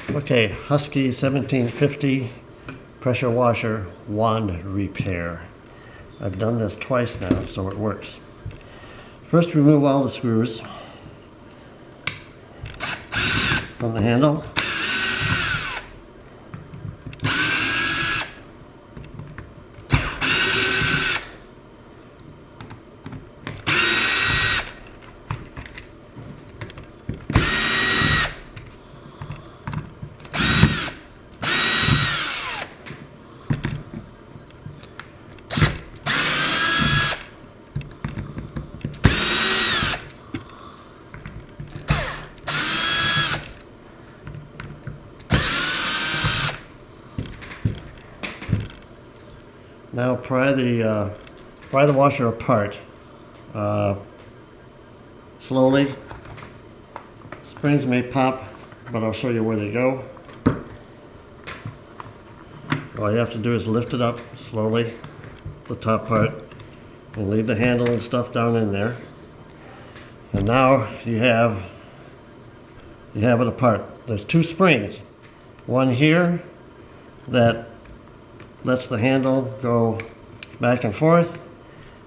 Okay, Husky 1750 pressure washer wand repair. I've done this twice now, so it works. First, remove all the screws from the handle. Now pry the washer apart slowly. Springs may pop, but I'll show you where they go. All you have to do is lift it up slowly, the top part, and leave the handle and stuff down in there. And now you have it apart. There's two springs. One here that lets the handle go back and forth,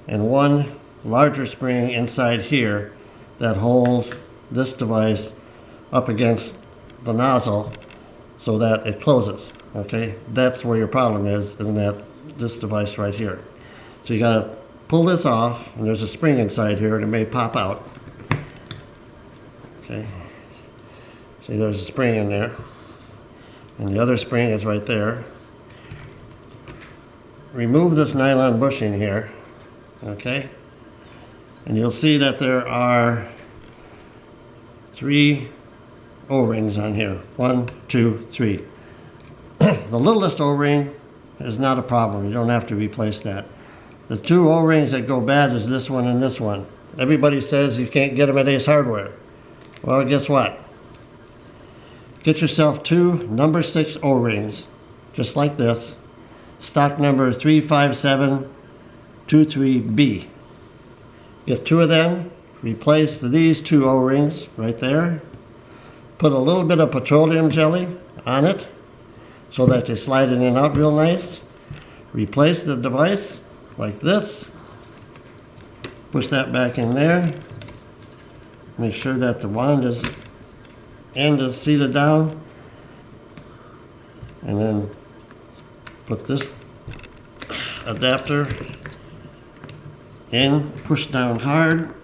and one larger spring inside here that holds this device up against the nozzle so that it closes. Okay, that's where your problem is in this device right here. So you gotta pull this off, and there's a spring inside here and it may pop out. Okay, see, there's a spring in there, and the other spring is right there. Remove this nylon bushing here, okay, and you'll see that there are 3 O-rings on here. 1, 2, 3. The littlest O-ring is not a problem. You don't have to replace that. The 2 O-rings that go bad is this one and this one. Everybody says you can't get them at Ace Hardware. Well, guess what? Get yourself 2 number 6 O-rings, just like this. Stock number 35723B. Get 2 of them, replace these 2 O-rings right there. Put a little bit of petroleum jelly on it so that they slide in and out real nice. Replace the device like this. Push that back in there. Make sure that the end is seated down. And then put this adapter in, push down hard.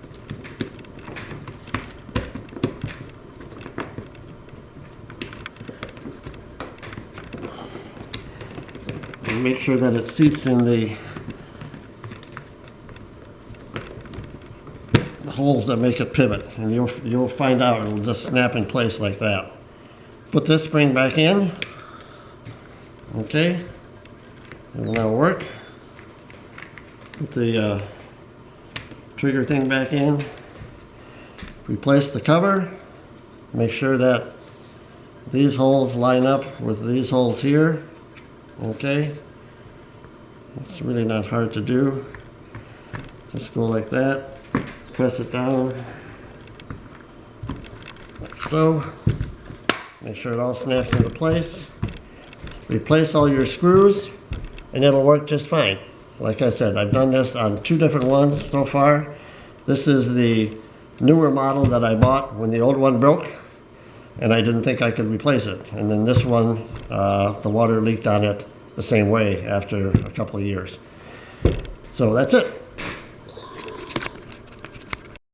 And make sure that it seats in the holes that make it pivot, and you'll find out it'll just snap in place like that. Put this spring back in. Okay. It'll now work. Put the trigger thing back in. Replace the cover. Make sure that these holes line up with these holes here. Okay. It's really not hard to do. Just go like that. Press it down. Like so. Make sure it all snaps into place. Replace all your screws, and it'll work just fine. Like I said, I've done this on 2 different ones so far. This is the newer model that I bought when the old one broke, and I didn't think I could replace it. And then this one, the water leaked on it the same way after a couple of years. So that's it.